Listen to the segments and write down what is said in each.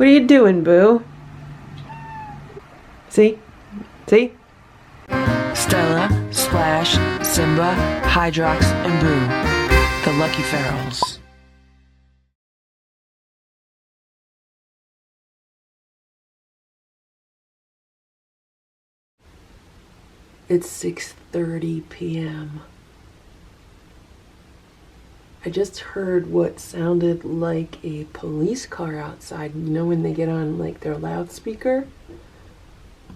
What are you doing, Boo? See? See? Stella, Splash, Simba, Hydrox, and Boo, the Lucky Ferals. It's 6:30 p.m. I just heard what sounded like a police car outside, you know, when they get on like their loudspeaker?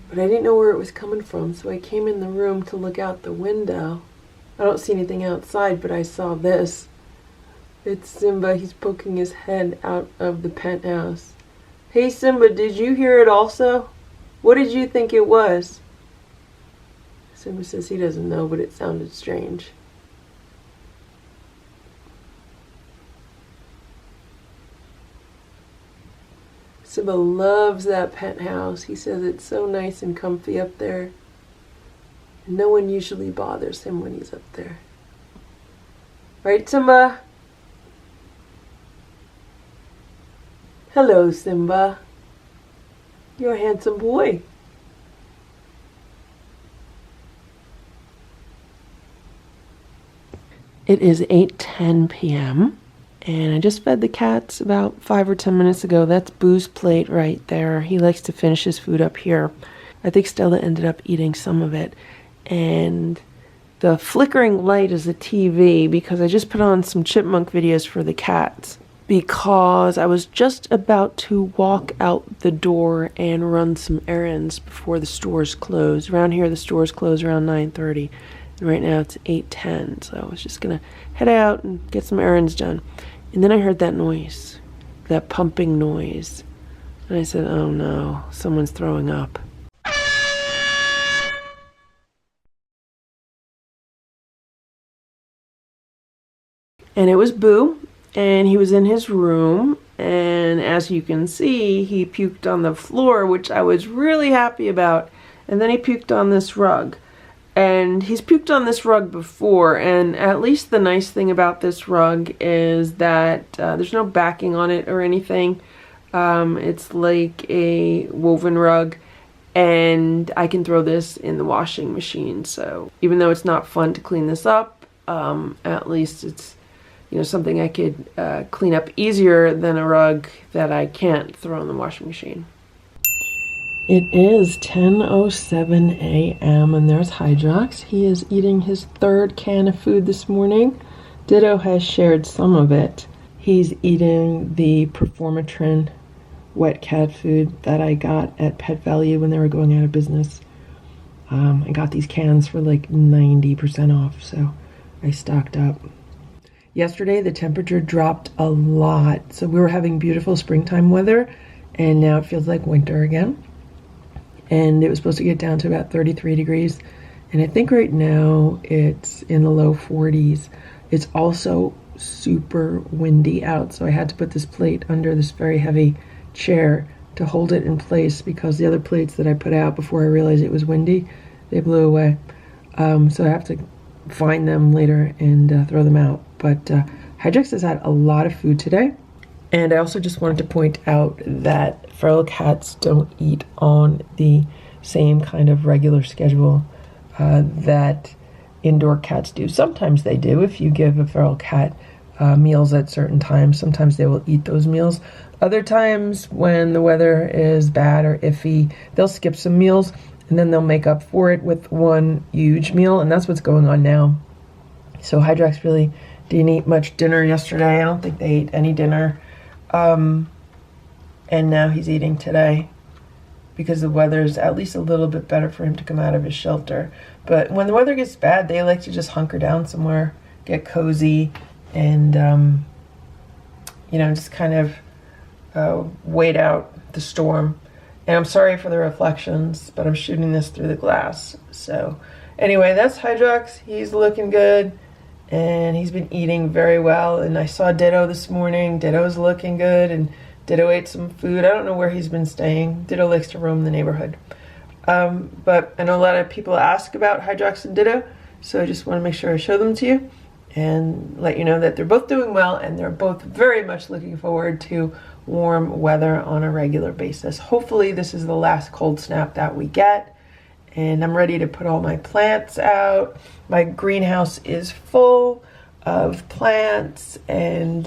But I didn't know where it was coming from, so I came in the room to look out the window. I don't see anything outside, but I saw this. It's Simba. He's poking his head out of the penthouse. Hey Simba, did you hear it also? What did you think it was? Simba says he doesn't know, but it sounded strange. Simba loves that penthouse. He says it's so nice and comfy up there. And no one usually bothers him when he's up there. Right, Simba? Hello, Simba. You're a handsome boy. It is 8:10 p.m. and I just fed the cats about 5 or 10 minutes ago. That's Boo's plate right there. He likes to finish his food up here. I think Stella ended up eating some of it. And the flickering light is the TV because I just put on some chipmunk videos for the cats because I was just about to walk out the door and run some errands before the stores close. Around here the stores close around 9:30. And right now it's 8:10, so I was just gonna head out and get some errands done. And then I heard that noise, that pumping noise. And I said, oh no, someone's throwing up. And it was Boo, and he was in his room, and as you can see, he puked on the floor, which I was really happy about. And then he puked on this rug. And he's puked on this rug before, and at least the nice thing about this rug is that there's no backing on it or anything. It's like a woven rug, and I can throw this in the washing machine. So even though it's not fun to clean this up, at least it's, you know, something I could clean up easier than a rug that I can't throw in the washing machine. It is 10:07 a.m. and there's Hydrox. He is eating his third can of food this morning. Ditto has shared some of it. He's eating the Performatrin wet cat food that I got at Pet Value when they were going out of business. I got these cans for like 90% off, so I stocked up. Yesterday the temperature dropped a lot, so we were having beautiful springtime weather, and now it feels like winter again. And it was supposed to get down to about 33 degrees. And I think right now it's in the low 40s. It's also super windy out. So I had to put this plate under this very heavy chair to hold it in place because the other plates that I put out before I realized it was windy, they blew away. So I have to find them later and throw them out. But Hydrox has had a lot of food today. And I also just wanted to point out that feral cats don't eat on the same kind of regular schedule that indoor cats do. Sometimes they do. If you give a feral cat meals at certain times, sometimes they will eat those meals. Other times when the weather is bad or iffy, they'll skip some meals and then they'll make up for it with one huge meal, and that's what's going on now. So Hydrox really didn't eat much dinner yesterday. I don't think they ate any dinner. And now he's eating today because the weather's at least a little bit better for him to come out of his shelter. But when the weather gets bad, they like to just hunker down somewhere, get cozy, and, you know, just kind of wait out the storm. And I'm sorry for the reflections, but I'm shooting this through the glass. So anyway, that's Hydrox. He's looking good. And he's been eating very well. And I saw Ditto this morning. Ditto's looking good. And Ditto ate some food. I don't know where he's been staying. Ditto likes to roam the neighborhood. But I know a lot of people ask about Hydrox and Ditto. So I just want to make sure I show them to you and let you know that they're both doing well. And they're both very much looking forward to warm weather on a regular basis. Hopefully this is the last cold snap that we get, and I'm ready to put all my plants out. My greenhouse is full of plants, and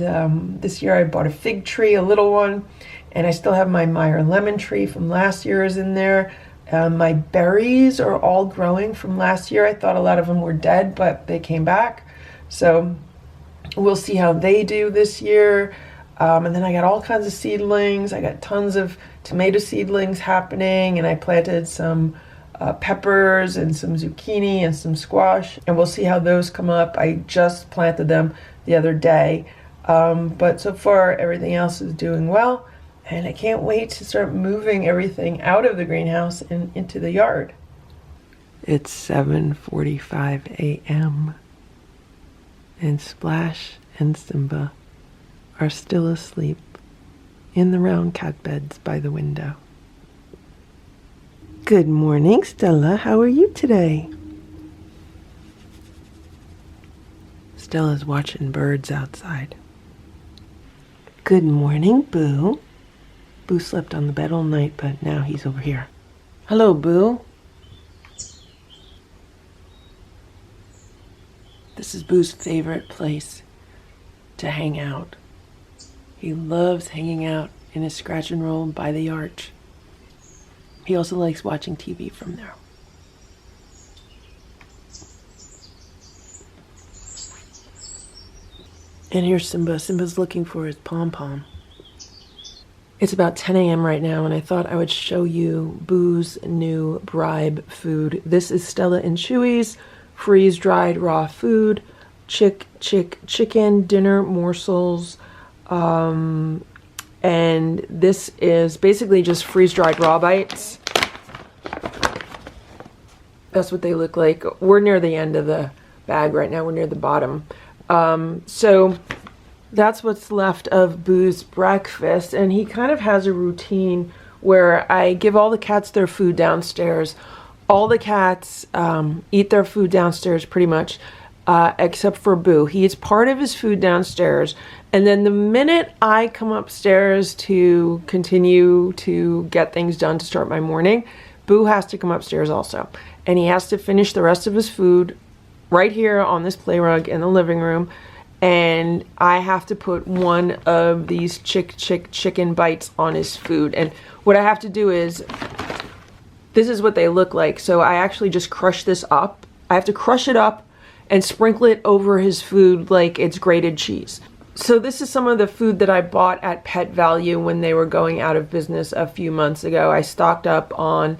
this year I bought a fig tree, a little one, and I still have my Meyer lemon tree from last year is in there. My berries are all growing from last year. I thought a lot of them were dead, but they came back. So we'll see how they do this year. And then I got all kinds of seedlings. I got tons of tomato seedlings happening, and I planted some peppers and some zucchini and some squash, and we'll see how those come up. I just planted them the other day. But so far everything else is doing well. And I can't wait to start moving everything out of the greenhouse and into the yard. It's 7:45 a.m. and Splash and Simba are still asleep in the round cat beds by the window. Good morning, Stella. How are you today? Stella's watching birds outside. Good morning, Boo. Boo slept on the bed all night, but now he's over here. Hello, Boo. This is Boo's favorite place to hang out. He loves hanging out in his scratch and roll by the arch. He also likes watching TV from there. And here's Simba. Simba's looking for his pom-pom. It's about 10 a.m. right now, and I thought I would show you Boo's new Bribe food. This is Stella and Chewy's freeze-dried raw food, Chik chicken dinner morsels, and this is basically just freeze-dried raw bites. That's what they look like. We're near the end of the bag right now. We're near the bottom. So that's what's left of Boo's breakfast, and he kind of has a routine where I give all the cats their food downstairs. All the cats eat their food downstairs pretty much, except for Boo. He eats part of his food downstairs, and then the minute I come upstairs to continue to get things done to start my morning, Boo has to come upstairs also, and he has to finish the rest of his food right here on this play rug in the living room. And I have to put one of these chicken bites on his food. And what I have to do is, this is what they look like. So I actually just crush this up. I have to crush it up and sprinkle it over his food like it's grated cheese. So this is some of the food that I bought at Pet Value when they were going out of business a few months ago. I stocked up on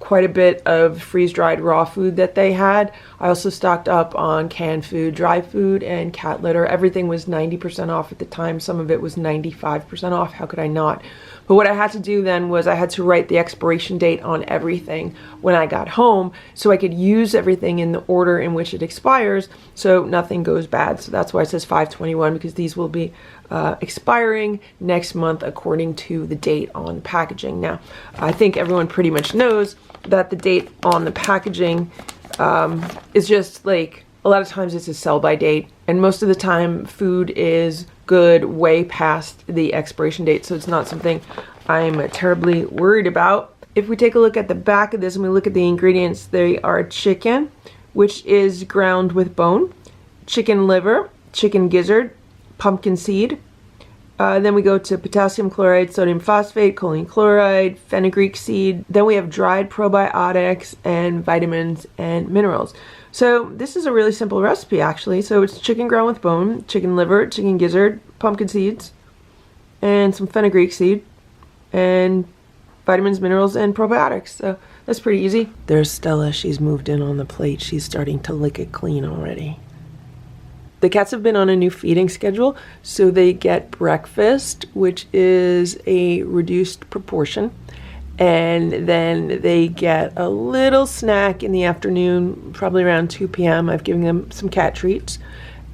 quite a bit of freeze-dried raw food that they had. I also stocked up on canned food, dry food, and cat litter. Everything was 90% off at the time. Some of it was 95% off. How could I not? But what I had to do then was I had to write the expiration date on everything when I got home so I could use everything in the order in which it expires so nothing goes bad. So that's why it says 5/21, because these will be expiring next month according to the date on the packaging. Now, I think everyone pretty much knows that the date on the packaging is just like, a lot of times it's a sell by date, and most of the time food is good way past the expiration date, so it's not something I'm terribly worried about. If we take a look at the back of this and we look at the ingredients, they are chicken, which is ground with bone, chicken liver, chicken gizzard, pumpkin seed. Then we go to potassium chloride, sodium phosphate, choline chloride, fenugreek seed. Then we have dried probiotics and vitamins and minerals. So this is a really simple recipe actually. So it's chicken ground with bone, chicken liver, chicken gizzard, pumpkin seeds, and some fenugreek seed, and vitamins, minerals, and probiotics. So that's pretty easy. There's Stella. She's moved in on the plate. She's starting to lick it clean already. The cats have been on a new feeding schedule, so they get breakfast, which is a reduced proportion, and then they get a little snack in the afternoon, probably around 2 p.m. I've given them some cat treats,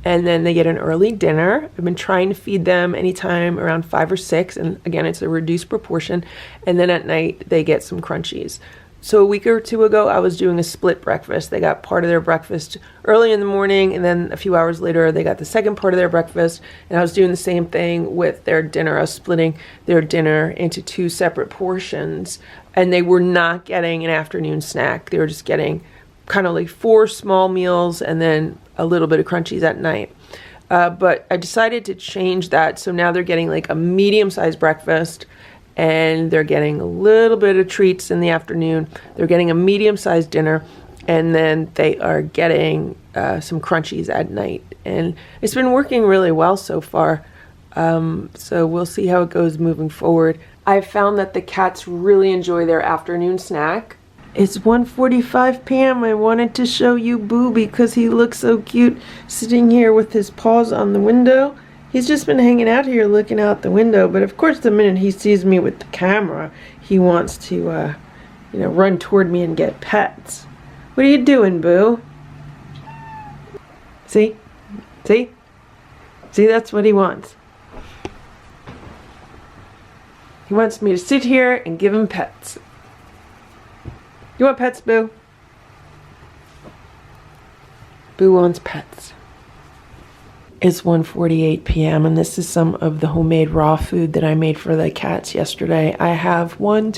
and then they get an early dinner. I've been trying to feed them anytime around 5 or 6, and again, it's a reduced proportion, and then at night they get some crunchies. So a week or two ago, I was doing a split breakfast. They got part of their breakfast early in the morning, and then a few hours later, they got the second part of their breakfast. And I was doing the same thing with their dinner. I was splitting their dinner into 2 separate portions, and they were not getting an afternoon snack. They were just getting kind of like 4 small meals and then a little bit of crunchies at night. But I decided to change that, so now they're getting like a medium-sized breakfast, and they're getting a little bit of treats in the afternoon. They're getting a medium-sized dinner, and then they are getting some crunchies at night. And it's been working really well so far. So we'll see how it goes moving forward. I've found that the cats really enjoy their afternoon snack. It's 1:45 p.m. I wanted to show you Boo because he looks so cute sitting here with his paws on the window. He's just been hanging out here looking out the window, but of course the minute he sees me with the camera, he wants to, run toward me and get pets. What are you doing, Boo? See? See? See, that's what he wants. He wants me to sit here and give him pets. You want pets, Boo? Boo wants pets. It's 1:48 p.m. and this is some of the homemade raw food that I made for the cats yesterday. I have 5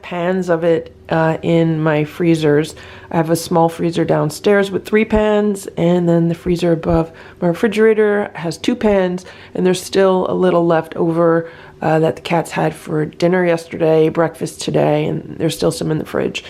pans of it in my freezers. I have a small freezer downstairs with 3 pans, and then the freezer above my refrigerator has 2 pans, and there's still a little left over that the cats had for dinner yesterday, breakfast today, and there's still some in the fridge.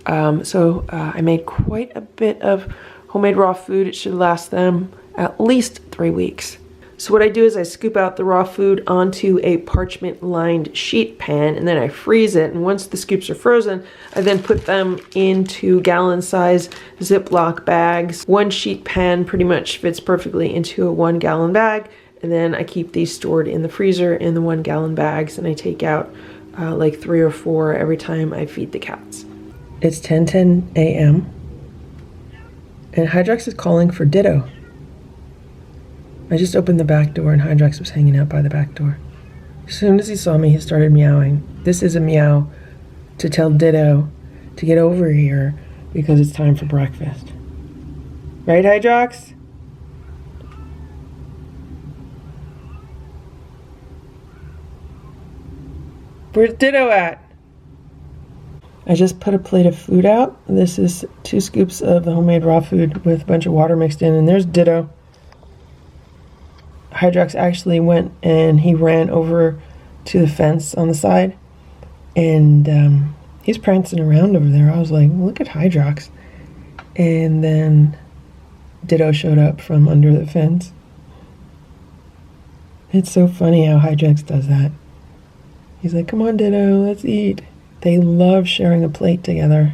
So I made quite a bit of homemade raw food. It should last them at least 3 weeks. So what I do is I scoop out the raw food onto a parchment lined sheet pan, and then I freeze it. And once the scoops are frozen, I then put them into gallon size Ziploc bags. 1 sheet pan pretty much fits perfectly into a 1 gallon bag. And then I keep these stored in the freezer in the 1 gallon bags, and I take out like 3 or 4 every time I feed the cats. It's 10:10 a.m. and Hydrox is calling for Ditto. I just opened the back door and Hydrox was hanging out by the back door. As soon as he saw me, he started meowing. This is a meow to tell Ditto to get over here because it's time for breakfast. Right, Hydrox? Where's Ditto at? I just put a plate of food out. This is 2 scoops of the homemade raw food with a bunch of water mixed in, and there's Ditto. Hydrox actually went and he ran over to the fence on the side, and he's prancing around over there. I was like, look at Hydrox. And then Ditto showed up from under the fence. It's so funny how Hydrox does that. He's like, come on, Ditto, let's eat. They love sharing a plate together.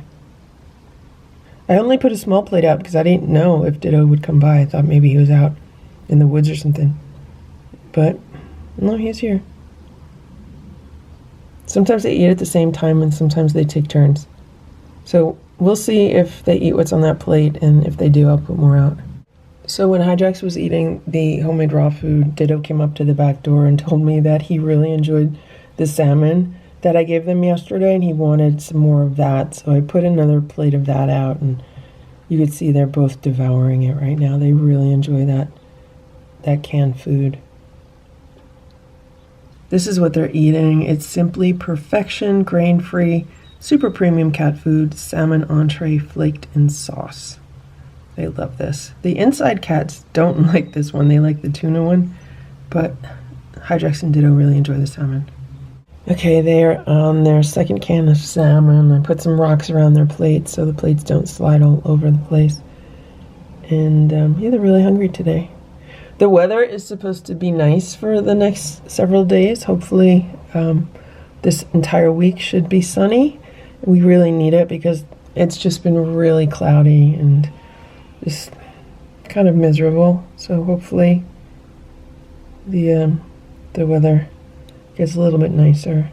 I only put a small plate out because I didn't know if Ditto would come by. I thought maybe he was out in the woods or something. But, no, he's here. Sometimes they eat at the same time and sometimes they take turns. So we'll see if they eat what's on that plate, and if they do, I'll put more out. So when Hydrox was eating the homemade raw food, Ditto came up to the back door and told me that he really enjoyed the salmon that I gave them yesterday, and he wanted some more of that. So I put another plate of that out, and you could see they're both devouring it right now. They really enjoy that canned food. This is what they're eating. It's simply perfection, grain-free, super premium cat food, salmon entree flaked in sauce. They love this. The inside cats don't like this one. They like the tuna one, but Hydrox and Ditto really enjoy the salmon. Okay, they are on their second can of salmon. I put some rocks around their plates so the plates don't slide all over the place. And yeah, they're really hungry today. The weather is supposed to be nice for the next several days. Hopefully this entire week should be sunny. We really need it because it's just been really cloudy and just kind of miserable. So hopefully the weather gets a little bit nicer.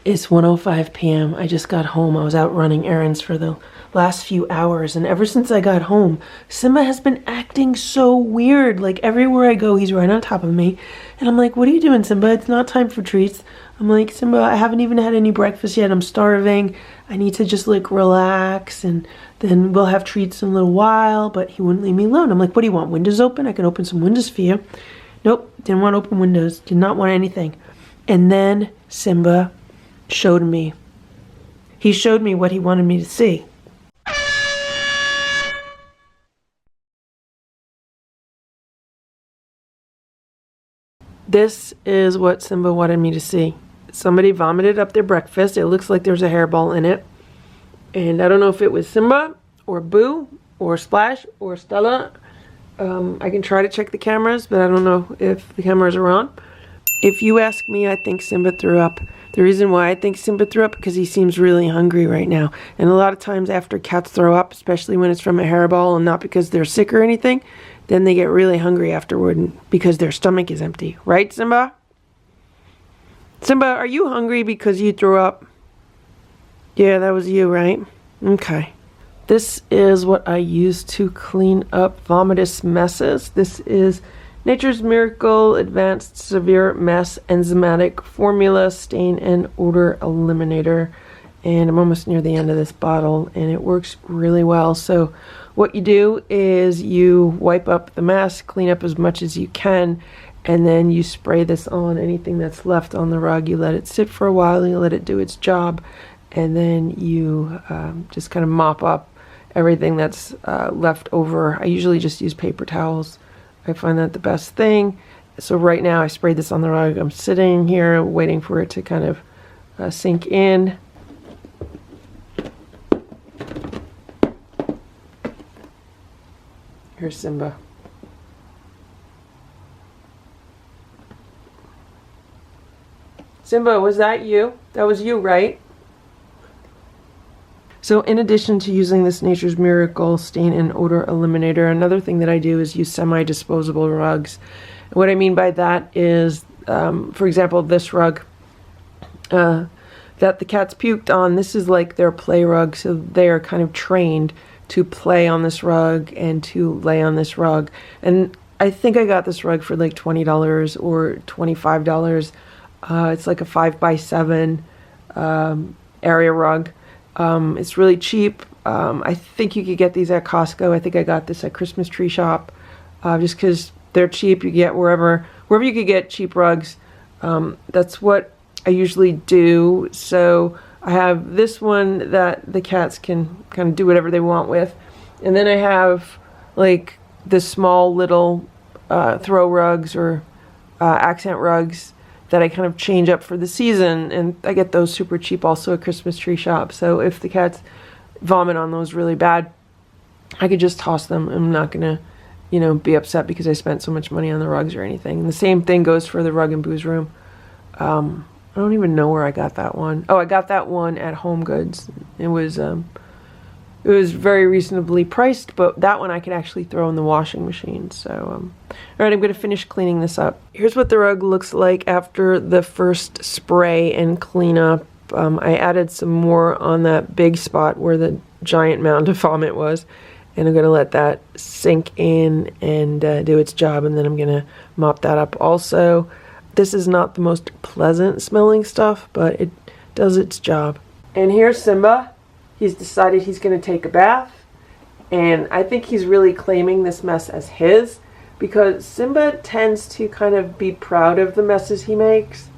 It's 1:05 p.m. I just got home. I was out running errands for the last few hours, and ever since I got home, Simba has been acting so weird. Like everywhere I go, he's right on top of me. And I'm like, what are you doing, Simba? It's not time for treats. I'm like, Simba, I haven't even had any breakfast yet. I'm starving. I need to just like relax, and then we'll have treats in a little while. But he wouldn't leave me alone. I'm like, what do you want? Windows open? I can open some windows for you. Nope, didn't want to open windows. Did not want anything. And then Simba showed me. He showed me what he wanted me to see. This is what Simba wanted me to see. Somebody vomited up their breakfast. It looks like there's a hairball in it. And I don't know if it was Simba or Boo or Splash or Stella. I can try to check the cameras, but I don't know if the cameras are on. If you ask me, I think Simba threw up. The reason why I think Simba threw up because he seems really hungry right now. And a lot of times after cats throw up, especially when it's from a hairball and not because they're sick or anything, then they get really hungry afterward because their stomach is empty. Right, Simba? Simba, are you hungry because you threw up? Yeah, that was you, right? Okay. This is what I use to clean up vomitous messes. This is Nature's Miracle Advanced Severe Mess Enzymatic Formula Stain and Odor Eliminator. And I'm almost near the end of this bottle, and it works really well. So what you do is you wipe up the mess, clean up as much as you can, and then you spray this on anything that's left on the rug. You let it sit for a while, you let it do its job, and then you just kind of mop up everything that's left over. I usually just use paper towels. I find that the best thing. So right now I sprayed this on the rug. I'm sitting here waiting for it to kind of sink in. Here's Simba. Simba, was that you? That was you, right? So in addition to using this Nature's Miracle Stain and Odor Eliminator, another thing that I do is use semi-disposable rugs. And what I mean by that is, for example, this rug that the cats puked on, this is like their play rug, so they are kind of trained to play on this rug and to lay on this rug. And I think I got this rug for like $20 or $25. It's like a 5x7 area rug. It's really cheap. I think you could get these at Costco. I think I got this at Christmas Tree Shop, just because they're cheap. You get wherever you could get cheap rugs. That's what I usually do. So I have this one that the cats can kind of do whatever they want with, and then I have like the small little throw rugs or accent rugs that I kind of change up for the season, and I get those super cheap also at Christmas Tree Shop. So if the cats vomit on those really bad, I could just toss them. I'm not gonna, be upset because I spent so much money on the rugs or anything. And the same thing goes for the rug in Boo's room. I don't even know where I got that one. Oh, I got that one at Home Goods. It was very reasonably priced, but that one I could actually throw in the washing machine. So, all right, I'm going to finish cleaning this up. Here's what the rug looks like after the first spray and cleanup. I added some more on that big spot where the giant mound of vomit was, and I'm going to let that sink in and do its job, and then I'm going to mop that up also. This is not the most pleasant smelling stuff, but it does its job. And here's Simba. He's decided he's going to take a bath, and I think he's really claiming this mess as his, because Simba tends to kind of be proud of the messes he makes.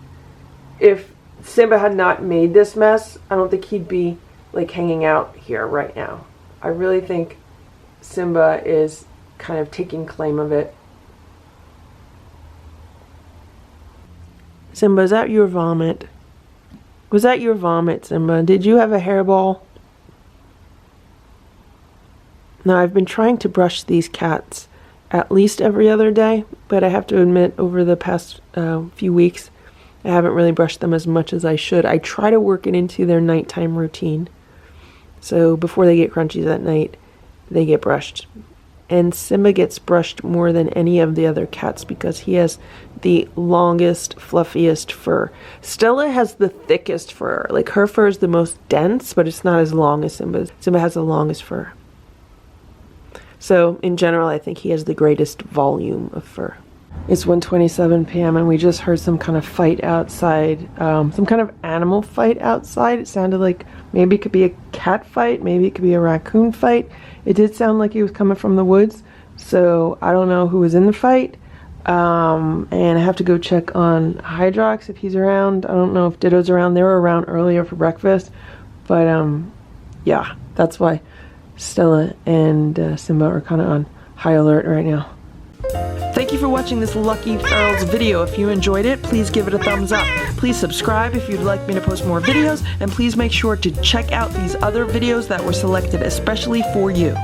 If Simba had not made this mess, I don't think he'd be like hanging out here right now. I really think Simba is kind of taking claim of it. Simba, is that your vomit? Was that your vomit, Simba? Did you have a hairball? Now, I've been trying to brush these cats at least every other day, but I have to admit, over the past few weeks, I haven't really brushed them as much as I should. I try to work it into their nighttime routine. So before they get crunchies at night, they get brushed. and Simba gets brushed more than any of the other cats because he has the longest, fluffiest fur. Stella has the thickest fur. Like, her fur is the most dense, but it's not as long as Simba's. Simba has the longest fur. So in general, I think he has the greatest volume of fur. It's 1:27 p.m. and we just heard some kind of fight outside, some kind of animal fight outside. It sounded like maybe it could be a cat fight, maybe it could be a raccoon fight. It did sound like he was coming from the woods, so I don't know who was in the fight. And I have to go check on Hydrox if he's around. I don't know if Ditto's around. They were around earlier for breakfast, but yeah, that's why Stella and Simba are kind of on high alert right now. Thank you for watching this Lucky Ferals video. If you enjoyed it, please give it a thumbs up. Please subscribe if you'd like me to post more videos, and please make sure to check out these other videos that were selected especially for you.